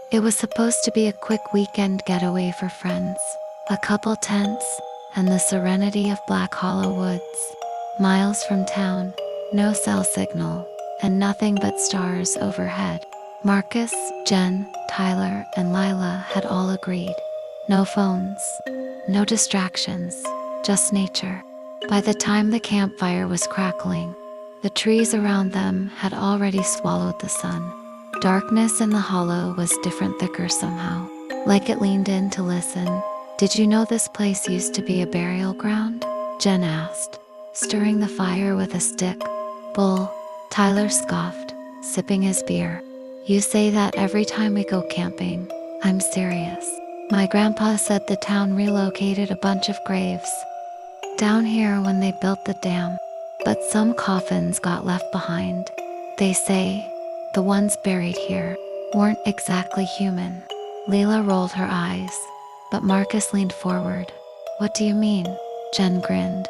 It was supposed to be a quick weekend getaway for friends. A couple tents, and the serenity of Black Hollow Woods. Miles from town, no cell signal, and nothing but stars overhead. Marcus, Jen, Tyler, and Lila had all agreed. No phones, no distractions, just nature. By the time the campfire was crackling, the trees around them had already swallowed the sun. Darkness in the hollow was different, thicker somehow, like it leaned in to listen. "Did you know this place used to be a burial ground?" Jen asked, stirring the fire with a stick. "Bull," Tyler scoffed, sipping his beer. "You say that every time we go camping." "I'm serious. My grandpa said the town relocated a bunch of graves down here when they built the dam, but some coffins got left behind. They say the ones buried here weren't exactly human." Leela rolled her eyes, but Marcus leaned forward. "What do you mean?" Jen grinned.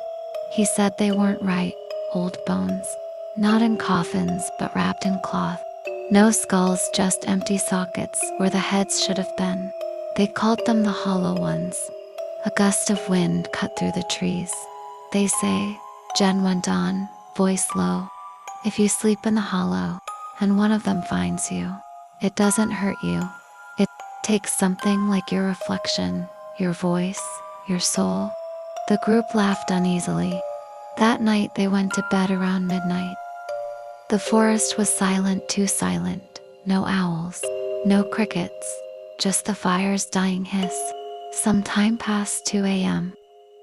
"He said they weren't right, old bones. Not in coffins, but wrapped in cloth. No skulls, just empty sockets where the heads should have been. They called them the hollow ones." A gust of wind cut through the trees. "They say," Jen went on, voice low, "if you sleep in the hollow, and one of them finds you, it doesn't hurt you. It takes something like your reflection, your voice, your soul." The group laughed uneasily. That night they went to bed around midnight. The forest was silent, too silent. No owls, no crickets, just the fire's dying hiss. Some time past 2 a.m.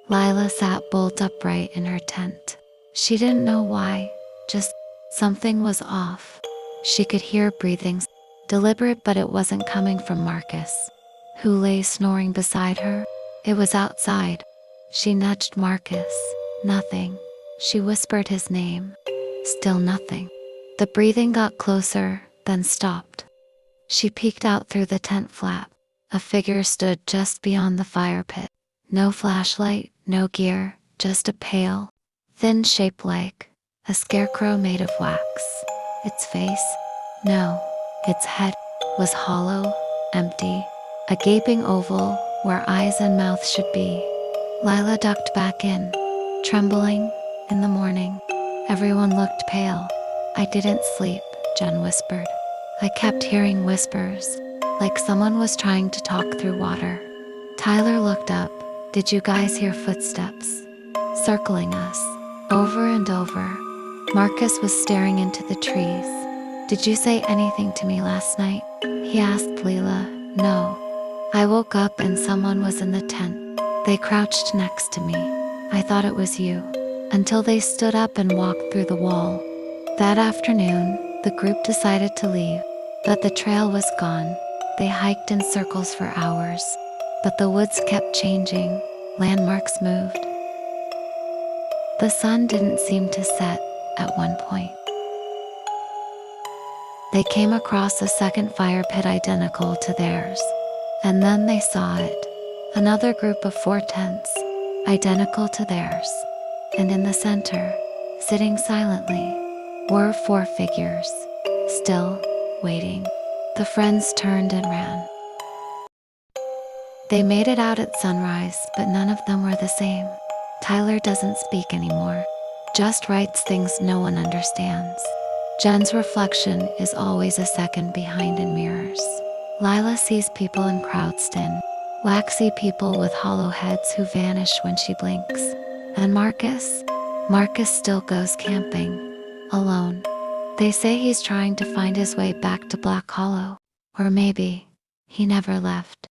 Lila sat bolt upright in her tent. She didn't know why, just something was off. She could hear breathing, deliberate, but it wasn't coming from Marcus, who lay snoring beside her. It was outside. She nudged Marcus. Nothing. She whispered his name. Still nothing. The breathing got closer, then stopped. She peeked out through the tent flap. A figure stood just beyond the fire pit. No flashlight, no gear, just a pale, thin shape like a scarecrow made of wax. Its face? No. Its head was hollow, empty, a gaping oval where eyes and mouth should be. Lila ducked back in, trembling. In the morning, everyone looked pale. "I didn't sleep," Jen whispered. "I kept hearing whispers, like someone was trying to talk through water." Tyler looked up. "Did you guys hear footsteps circling us over and over?" Marcus was staring into the trees. "Did you say anything to me last night?" he asked Leela. "No. I woke up and someone was in the tent. They crouched next to me. I thought it was you, until they stood up and walked through the wall." That afternoon, the group decided to leave, but the trail was gone. They hiked in circles for hours, but the woods kept changing. Landmarks moved. The sun didn't seem to set. At one point, they came across a second fire pit identical to theirs, and then they saw it. Another group of 4 tents, identical to theirs, and in the center, sitting silently, were 4 figures, still waiting. The friends turned and ran. They made it out at sunrise, but none of them were the same. Tyler doesn't speak anymore, just writes things no one understands. Jen's reflection is always a second behind in mirrors. Lila sees people in crowds, waxy people with hollow heads who vanish when she blinks. And Marcus still goes camping, alone. They say he's trying to find his way back to Black Hollow, or maybe he never left.